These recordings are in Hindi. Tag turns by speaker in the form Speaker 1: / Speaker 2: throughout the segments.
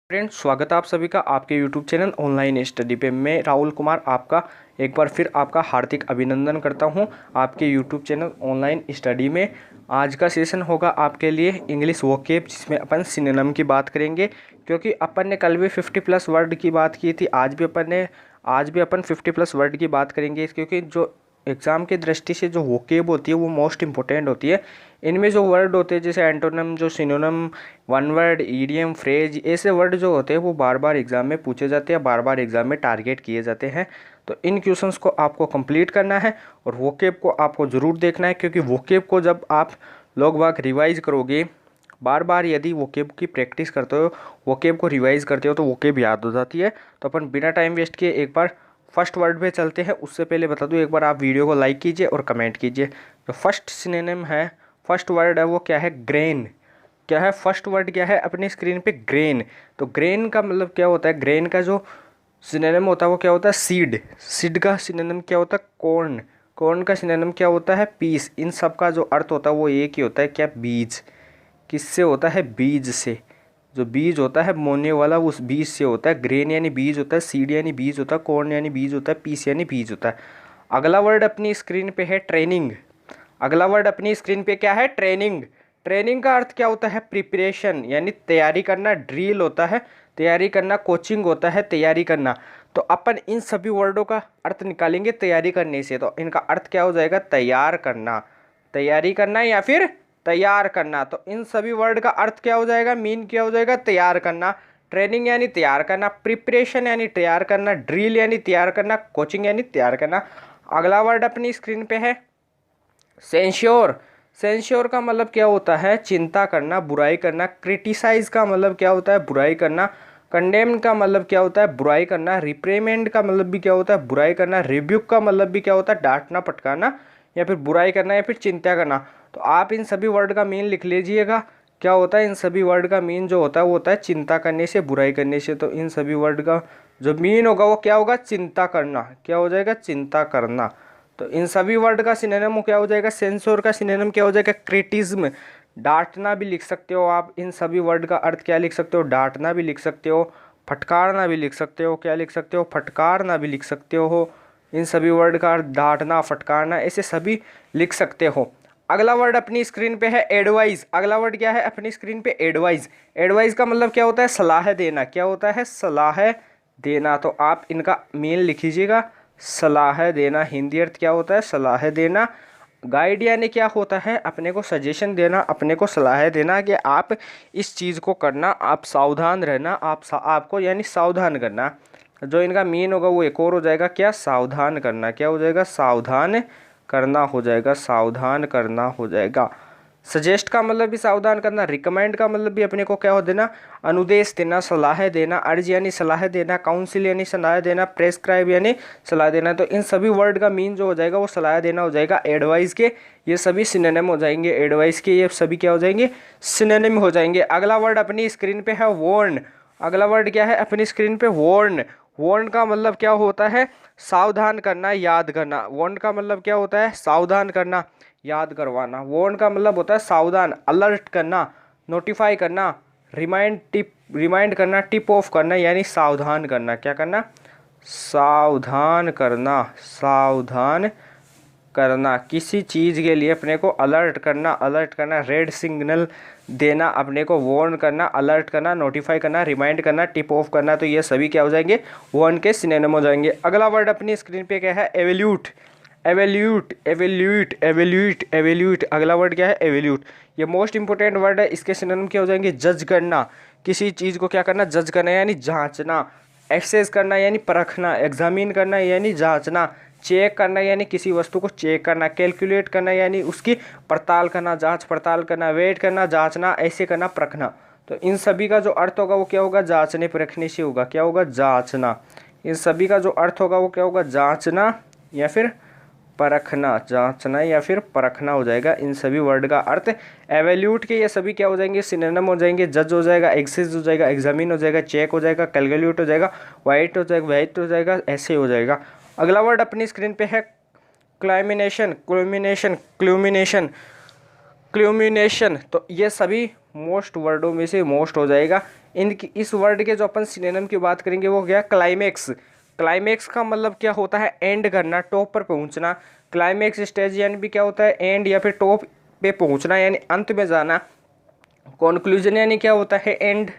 Speaker 1: फ्रेंड्स, स्वागत है आप सभी का आपके यूट्यूब चैनल ऑनलाइन स्टडी पे। मैं राहुल कुमार आपका एक बार फिर आपका हार्दिक अभिनंदन करता हूं आपके यूट्यूब चैनल ऑनलाइन स्टडी में। आज का सेशन होगा आपके लिए इंग्लिश वोकेब, जिसमें अपन सिनोनिम की बात करेंगे। क्योंकि अपन ने कल भी 50+ वर्ड की बात की थी, आज भी अपन 50+ वर्ड की बात करेंगे। क्योंकि जो एग्ज़ाम की दृष्टि से जो वोकेब होती है वो मोस्ट इंपॉर्टेंट होती है। इनमें जो वर्ड होते हैं जैसे एंटोनिम, जो synonym, one word, idiom, phrase, ऐसे वर्ड जो होते हैं वो बार बार एग्जाम में पूछे जाते हैं, बार बार एग्जाम में टारगेट किए जाते हैं। तो इन क्वेश्चंस को आपको कंप्लीट करना है और वोकेब को आपको ज़रूर देखना है। क्योंकि वोकेब को जब आप लोग बाग रिवाइज करोगे, बार बार यदि वोकेब की प्रैक्टिस करते हो, वोकेब को रिवाइज करते हो, तो वोकेब याद हो जाती है। तो अपन बिना टाइम वेस्ट किए एक बार फर्स्ट वर्ड पे चलते हैं। उससे पहले बता दूं, एक बार आप वीडियो को लाइक कीजिए और कमेंट कीजिए। जो फर्स्ट सिनोनिम है, फर्स्ट वर्ड है, वो क्या है? ग्रेन। क्या है फर्स्ट वर्ड? क्या है अपनी स्क्रीन पे? ग्रेन। तो ग्रेन का मतलब क्या होता है? ग्रेन का जो सिनोनिम होता है वो क्या होता है? सीड। सीड का सिनोनिम क्या होता है? कॉर्न। कॉर्न का सिनोनिम क्या होता है? पीस। इन सब का जो अर्थ होता है वो एक ही होता है, क्या? बीज। किससे होता है? बीज से। जो बीज होता है बोने वाला, उस बीज से होता है। ग्रेन यानी बीज होता है, सीड यानी बीज होता है, कॉर्न यानी बीज होता है, पीस यानी बीज होता है। अगला वर्ड अपनी स्क्रीन पे है ट्रेनिंग। अगला वर्ड अपनी स्क्रीन पे क्या है? ट्रेनिंग। ट्रेनिंग का अर्थ क्या होता है? प्रिपरेशन यानी तैयारी करना। ड्रिल होता है तैयारी करना, कोचिंग होता है तैयारी करना। तो अपन इन सभी वर्डों का अर्थ निकालेंगे तैयारी करने से। तो इनका अर्थ क्या हो जाएगा? तैयार करना। तैयारी करना या फिर तैयार करना। तो इन सभी वर्ड का अर्थ क्या हो जाएगा? मीन क्या हो जाएगा? तैयार करना। ट्रेनिंग यानी तैयार करना, प्रिपरेशन यानी तैयार करना, ड्रिल यानी तैयार करना, कोचिंग यानी तैयार करना। अगला वर्ड अपनी स्क्रीन पे है सेंश्योर। सेंश्योर का मतलब क्या होता है? चिंता करना, बुराई करना। क्रिटिसाइज का मतलब क्या होता है? बुराई करना। कंडेम का मतलब क्या होता है? बुराई करना। रिप्रेमेंड का मतलब भी क्या होता है? बुराई करना। रिब्यूक का मतलब भी क्या होता है? डांटना, पटकाना, या फिर बुराई करना, या फिर चिंता करना। तो आप इन सभी वर्ड का मीन लिख लीजिएगा। क्या होता है? इन सभी वर्ड का मीन जो होता है वो होता है चिंता करने से, बुराई करने से। तो इन सभी वर्ड का जो मीन होगा वो क्या होगा? चिंता करना। क्या हो जाएगा? चिंता करना। तो इन सभी वर्ड का सिनोनिम क्या हो जाएगा? सेंसोर का सिनोनिम क्या हो जाएगा? क्रिटिज्म। डांटना भी लिख सकते हो आप। इन सभी वर्ड का अर्थ क्या लिख सकते हो? डांटना भी लिख सकते हो, फटकारना भी लिख सकते हो। क्या लिख सकते हो? फटकारना भी लिख सकते हो। इन सभी वर्ड का अर्थ डांटना, फटकारना, ऐसे सभी लिख सकते हो। अगला वर्ड अपनी स्क्रीन पे है एडवाइस। अगला वर्ड क्या है अपनी स्क्रीन पे? एडवाइस। एडवाइस का मतलब क्या होता है? सलाह देना। क्या होता है? सलाह देना। तो आप इनका मीन लिख लीजिएगा, सलाह देना। हिंदी अर्थ क्या होता है? सलाह देना। गाइड यानी क्या होता है? अपने को सजेशन देना, अपने को सलाह देना कि आप इस चीज़ को करना, आप सावधान रहना, आपको यानी सावधान करना। जो इनका मीन होगा वो एक और हो जाएगा, क्या? सावधान करना। क्या हो जाएगा? सावधान करना हो जाएगा, सावधान करना हो जाएगा। सजेस्ट का मतलब भी सावधान करना। रिकमेंड का मतलब भी अपने को क्या हो देना? अनुदेश देना, सलाह देना। अर्ज यानी सलाह देना, काउंसिल यानी सलाह देना, प्रेस्क्राइब यानी सलाह देना। तो इन सभी वर्ड का मीन जो हो जाएगा वो सलाह देना हो जाएगा। एडवाइस के ये सभी सिनोनिम हो जाएंगे। एडवाइस के ये सभी क्या हो जाएंगे? सिनोनिम हो जाएंगे। अगला वर्ड अपनी स्क्रीन पे है वार्न। अगला वर्ड क्या है अपनी स्क्रीन पे? वार्न। वार्न का मतलब क्या होता है? सावधान करना, याद करना। वार्न का मतलब क्या होता है? सावधान करना, याद करवाना। वार्न का मतलब होता है सावधान, अलर्ट करना, नोटिफाई करना, रिमाइंड करना, टिप ऑफ करना, यानी सावधान करना। क्या करना? सावधान करना, सावधान करना। किसी चीज़ के लिए अपने को अलर्ट करना, अलर्ट करना, रेड सिग्नल देना, अपने को वार्न करना, अलर्ट करना, नोटिफाई करना, रिमाइंड करना, टिप ऑफ करना। तो ये सभी क्या हो जाएंगे? वार्न के सिनोनिम हो जाएंगे। अगला वर्ड अपनी स्क्रीन पे क्या है? Evaluate. Evaluate, evaluate, evaluate, evaluate. अगला वर्ड क्या है? एवेल्यूट। ये मोस्ट इंपॉर्टेंट वर्ड है। इसके सिनोनिम क्या हो जाएंगे? जज करना। किसी चीज़ को क्या करना? जज करना यानी जांचना। एक्सेस करना यानी परखना। एग्जामिन करना यानी जांचना। चेक करना यानी किसी वस्तु को चेक करना। कैलकुलेट करना यानी उसकी पड़ताल करना, जांच पड़ताल करना। वेट करना, जांचना, ऐसे करना, परखना। तो इन सभी का जो अर्थ होगा वो क्या होगा? जांचने परखने से होगा। क्या होगा? जांचना। इन सभी का जो अर्थ होगा वो क्या होगा? जांचना या फिर परखना। जांचना या फिर परखना हो जाएगा इन सभी वर्ड का अर्थ। एवेल्यूट के ये सभी क्या हो जाएंगे? सिनोनिम हो जाएंगे। जज हो जाएगा, एक्सेस हो जाएगा, एग्जामिन हो जाएगा, चेक हो जाएगा, कैलकुलेट हो जाएगा, वाइट हो जाएगा, वेट हो जाएगा, ऐसे हो जाएगा। अगला वर्ड अपनी स्क्रीन पे है क्लाइमिनेशन, क्लूमिनेशन, क्लूमिनेशन, क्लूमिनेशन। तो ये सभी मोस्ट वर्डों में से मोस्ट हो जाएगा। इनकी इस वर्ड के जो अपन सिनोनिम की बात करेंगे वो क्या, क्लाइमेक्स। क्लाइमेक्स का मतलब क्या होता है, एंड करना, टॉप पर पहुंचना। क्लाइमेक्स स्टेज यानी भी क्या होता है, एंड या फिर टॉप पे पहुंचना यानी अंत में जाना। कॉन्क्लूजन यानी क्या होता है, एंड,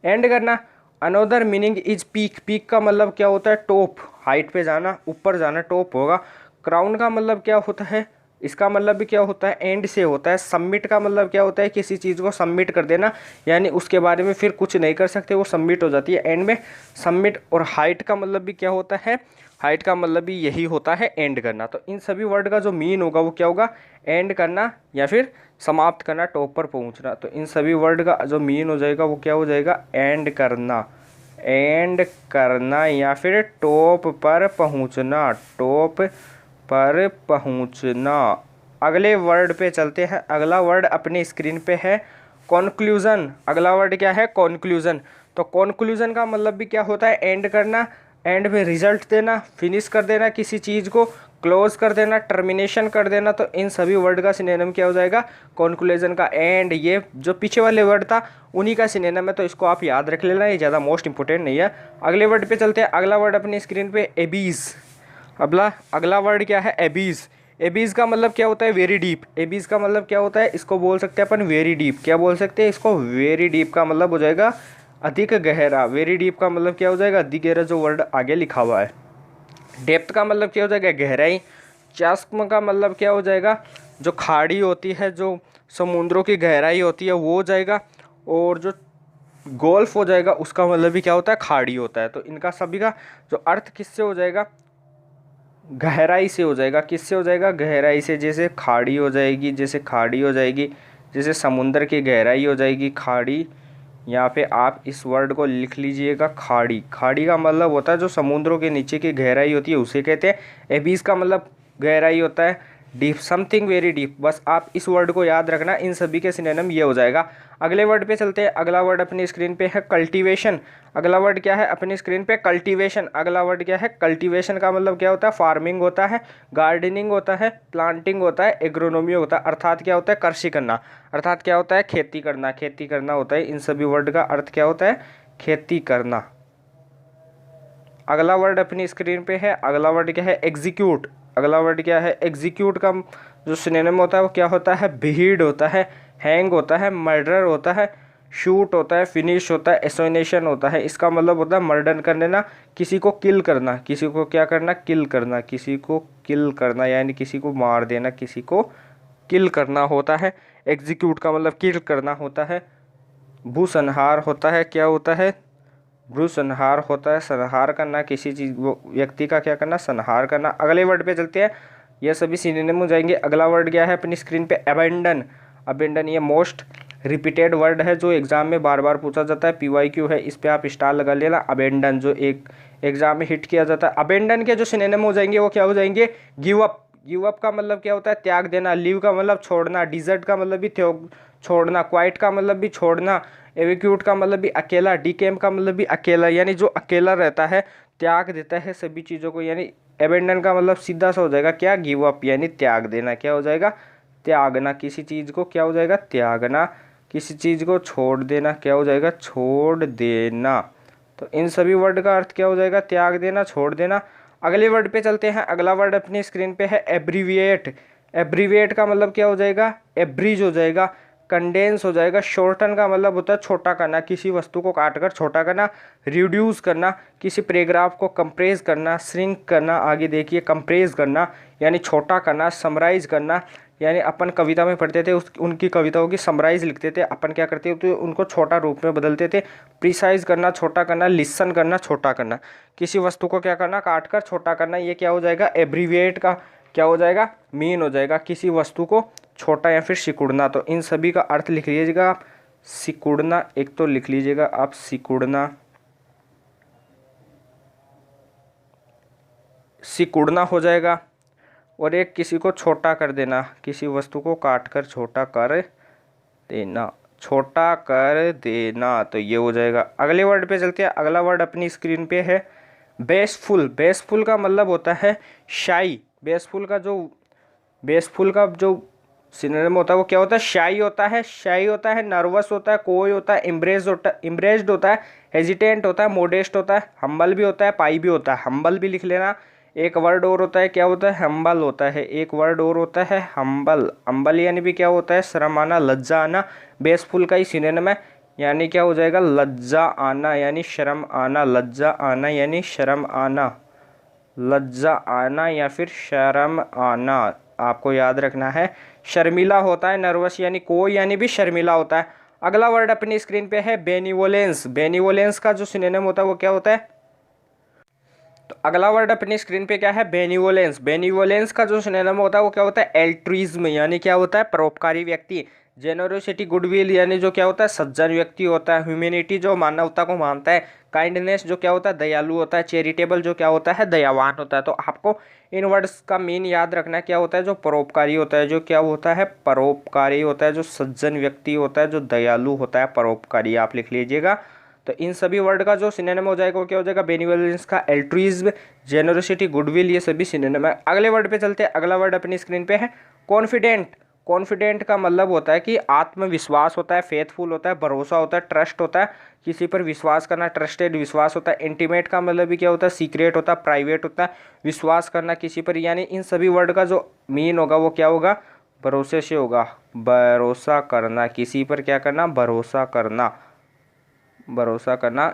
Speaker 1: एंड करना। Another meaning is peak. Peak का मतलब क्या होता है, टॉप, हाइट पे जाना, ऊपर जाना, टॉप होगा। क्राउन का मतलब क्या होता है, इसका मतलब भी क्या होता है, एंड से होता है। सबमिट का मतलब क्या होता है, किसी चीज़ को सबमिट कर देना, यानी उसके बारे में फिर कुछ नहीं कर सकते, वो सबमिट हो जाती है एंड में, सबमिट। और हाइट का मतलब भी क्या होता है, हाइट का मतलब भी यही होता है, एंड करना। तो इन सभी वर्ड का जो मीन होगा वो क्या होगा, एंड करना या फिर समाप्त करना, टॉप पर पहुंचना। तो इन सभी वर्ड का जो मीन हो जाएगा वो क्या हो जाएगा, एंड करना, एंड करना या फिर टॉप पर पहुंचना, टॉप पर पहुंचना। अगले वर्ड पे चलते हैं। अगला वर्ड अपनी स्क्रीन पे है कॉन्क्लूज़न। अगला वर्ड क्या है, कॉन्क्लूज़न। तो कॉन्क्लूज़न का मतलब भी क्या होता है, एंड करना, एंड में रिजल्ट देना, फिनिश कर देना किसी चीज़ को, क्लोज कर देना, टर्मिनेशन कर देना। तो इन सभी वर्ड का सिनोनिम क्या हो जाएगा, कॉन्क्लूजन का एंड। ये जो पीछे वाले वर्ड था उन्हीं का सिनोनिम है, तो इसको आप याद रख लेना, ये ज़्यादा मोस्ट इंपॉर्टेंट नहीं है। अगले वर्ड पे चलते हैं। अगला वर्ड अपनी स्क्रीन पे एबीज। अगला वर्ड क्या है, एबीज। एबीज का मतलब क्या होता है, वेरी डीप। एबीज का मतलब क्या होता है, इसको बोल सकते हैं अपन वेरी डीप। क्या बोल सकते हैं इसको, वेरी डीप का मतलब हो जाएगा अधिक गहरा। वेरी डीप का मतलब क्या हो जाएगा, अधिक गहरा, जो वर्ड आगे लिखा हुआ है। डेप्थ का मतलब क्या हो जाएगा, गहराई। चास्म का मतलब क्या हो जाएगा, जो खाड़ी होती है, जो समुद्रों की गहराई होती है वो हो जाएगा। और जो गोल्फ हो जाएगा उसका मतलब भी क्या होता है, खाड़ी होता है। तो इनका सभी का जो अर्थ किससे हो जाएगा, गहराई से हो जाएगा। किससे हो जाएगा, गहराई से। जैसे खाड़ी हो जाएगी, जैसे खाड़ी हो जाएगी, जैसे समुद्र की गहराई हो जाएगी, खाड़ी। यहाँ पे आप इस वर्ड को लिख लीजिएगा, खाड़ी। खाड़ी का मतलब होता है जो समुद्रों के नीचे की गहराई होती है उसे कहते हैं। एबीज का मतलब गहराई होता है, डीप, समथिंग वेरी डीप। बस आप इस वर्ड को याद रखना, इन सभी के सिनोनिम ये हो जाएगा। अगले वर्ड पे चलते हैं। अगला वर्ड अपनी स्क्रीन पे है कल्टीवेशन। अगला वर्ड क्या है अपनी स्क्रीन पे, कल्टीवेशन। अगला वर्ड क्या है, कल्टीवेशन का मतलब क्या होता है, फार्मिंग होता है, गार्डनिंग होता है, प्लांटिंग होता है, एग्रोनॉमी होता है। अर्थात क्या होता है, कृषि करना। अर्थात क्या होता है, खेती करना। खेती करना होता है। इन सभी वर्ड का अर्थ क्या होता है, खेती करना। अगला वर्ड अपनी स्क्रीन पे है। अगला वर्ड क्या है, एग्जीक्यूट। अगला वर्ड क्या है, एग्जीक्यूट का जो सिनोनिम होता है वो क्या होता है, बीहीड होता है, हैंग होता है, मर्डर होता है, शूट होता है, फिनिश होता है, एसोनेशन होता है। इसका मतलब होता है मर्डर कर देना, किसी को किल करना। किसी को क्या करना, किल करना। किसी को किल करना यानी किसी को मार देना, किसी को किल करना होता है। एग्जीक्यूट का मतलब किल करना होता है। भूसंहार होता है, क्या होता है, भूसंहार होता है, संहार करना, किसी चीज व्यक्ति का क्या करना, संहार करना। अगले वर्ड पे चलते हैं, ये सभी सिनोनिम हो जाएंगे। अगला वर्ड क्या है अपनी स्क्रीन पे, अबेंडन। अबेंडन ये मोस्ट रिपीटेड वर्ड है जो एग्जाम में बार बार पूछा जाता है, PYQ है, इस पे आप स्टार लगा लेना। अबेंडन जो एक एग्जाम में हिट किया जाता है। अबेंडन के जो सिनोनिम हो जाएंगे वो क्या हो जाएंगे, गिव अप। गिव अप का मतलब क्या होता है, त्याग देना। लीव का मतलब छोड़ना। डिजर्ट का मतलब भी छोड़ना। क्वाइट का मतलब भी छोड़ना। एविक्यूट का मतलब भी अकेला। डिकेम का मतलब भी अकेला, यानी जो अकेला रहता है, त्याग देता है सभी चीज़ों को। यानी एबेंडन का मतलब सीधा सा हो जाएगा क्या, गिव अप, यानी त्याग देना। क्या हो जाएगा, त्यागना। किसी चीज़ को क्या हो जाएगा, त्यागना। किसी चीज़ को छोड़ देना, क्या हो जाएगा, छोड़ देना। तो इन सभी वर्ड का अर्थ क्या हो जाएगा, त्याग देना, छोड़ देना। अगले वर्ड पे चलते हैं। अगला वर्ड अपनी स्क्रीन पे है एब्रीविएट। एब्रीविएट का मतलब क्या हो जाएगा, एब्रीज हो जाएगा, कंडेंस हो जाएगा। शॉर्टन का मतलब होता है छोटा करना, किसी वस्तु को काटकर छोटा करना। रिड्यूस करना, किसी पैराग्राफ को कंप्रेस करना, श्रिंक करना। आगे देखिए, कंप्रेस करना यानी छोटा करना, समराइज करना। यानी अपन कविता में पढ़ते थे उनकी कविताओं की समराइज लिखते थे, अपन क्या करते थे उनको छोटा रूप में बदलते थे। प्रिसाइज करना, छोटा करना। लिसन करना, छोटा करना। किसी वस्तु को क्या करना, काट कर छोटा करना। ये क्या हो जाएगा, एब्रीविएट का क्या हो जाएगा, मीन हो जाएगा, किसी वस्तु को छोटा या फिर सिकुड़ना। तो इन सभी का अर्थ लिख लीजिएगा आप। सिकुड़ना एक तो लिख लीजिएगा आप, सिकुड़ना, सिकुड़ना हो जाएगा। और एक किसी को छोटा कर देना, किसी वस्तु को काट कर छोटा कर देना, छोटा कर देना। तो ये हो जाएगा। अगले वर्ड पे चलते हैं। अगला वर्ड अपनी स्क्रीन पे है बेसफुल। बेसफुल का मतलब होता है शाई। बेसफुल का जो सिनोनिम होता है वो क्या होता है, शाई होता है, शाई होता है, नर्वस होता है, कोई होता है, इम्ब्रेस्ड होता है, हेजिटेंट होता है, मोडेस्ट होता है, हम्बल भी होता है, पाई भी होता है। हम्बल भी लिख लेना। एक वर्ड और होता है, क्या होता है, हम्बल होता है। एक वर्ड और होता है हम्बल। हम्बल यानी भी क्या होता है, शर्म आना, लज्जा आना। बेसफुल का ही सिनोनिम है, यानी क्या हो जाएगा, लज्जा आना यानी शर्म आना, लज्जा आना यानी शर्म आना, लज्जा आना या फिर शर्म आना, आपको याद रखना है। शर्मिला होता है, नर्वस यानी कोई यानी भी शर्मिला होता है। अगला वर्ड अपनी स्क्रीन पे है बेनिवोलेंस। बेनिवोलेंस का जो सिनोनिम होता है वो क्या होता है, तो अगला वर्ड अपनी स्क्रीन पे क्या है, बेनिवोलेंस। बेनिवोलेंस का जो सिनोनिम होता है वो क्या होता है, एल्ट्रुइज्म यानी क्या होता है, परोपकारी व्यक्ति। जेनरोसिटी गुडविल यानी जो क्या होता है, सज्जन व्यक्ति होता है। ह्यूमैनिटी जो मानवता को मानता है। काइंडनेस जो क्या होता है, दयालु होता है। चैरिटेबल जो क्या होता है, दयावान होता है। तो आपको इन वर्ड्स का मीन याद रखना है, क्या होता है, जो परोपकारी होता है, जो क्या होता है, परोपकारी होता है, जो सज्जन व्यक्ति होता है, जो दयालु होता है, परोपकारी, आप लिख लीजिएगा। तो इन सभी वर्ड का जो सिनोनिम हो जाएगा वो क्या हो जाएगा, बेनिवोलेंस का एल्ट्रुइज्म, जेनरोसिटी, गुडविल, ये सभी सिनोनिम है। अगले वर्ड पे चलते हैं। अगला वर्ड अपनी स्क्रीन पे है कॉन्फिडेंट। कॉन्फिडेंट का मतलब होता है कि आत्मविश्वास होता है, फेथफुल होता है, भरोसा होता है, ट्रस्ट होता है, किसी पर विश्वास करना, ट्रस्टेड, विश्वास होता है। इंटीमेट का मतलब भी क्या होता है, सीक्रेट होता है, प्राइवेट होता है, विश्वास करना किसी पर। यानी इन सभी वर्ड का जो मीन होगा वो क्या होगा, भरोसे से होगा। भरोसा करना, किसी पर क्या करना, भरोसा करना, भरोसा करना,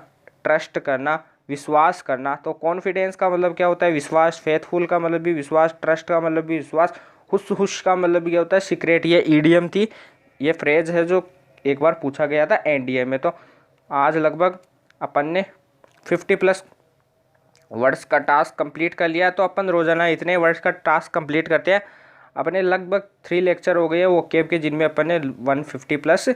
Speaker 1: ट्रस्ट करना, विश्वास करना। तो कॉन्फिडेंस का मतलब क्या होता है, विश्वास। फेथफुल का मतलब भी विश्वास, ट्रस्ट का मतलब भी विश्वास, हुश हुश का मतलब भी क्या होता है, सीक्रेट। ये ईडीएम थी, ये फ्रेज है जो एक बार पूछा गया था एनडीए में। तो आज लगभग अपन ने 50+ वर्ड्स का टास्क कंप्लीट कर लिया। तो अपन रोजाना इतने वर्ड्स का टास्क कंप्लीट करते हैं। अपने लगभग 3 लेक्चर हो गए हैं वो केब के, जिनमें अपन ने 150+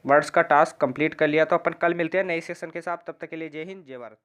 Speaker 1: वर्ड्स का टास्क कंप्लीट कर लिया। तो अपन कल मिलते हैं नए सेशन के साथ, तब तक के लिए जय हिंद, जय भारत।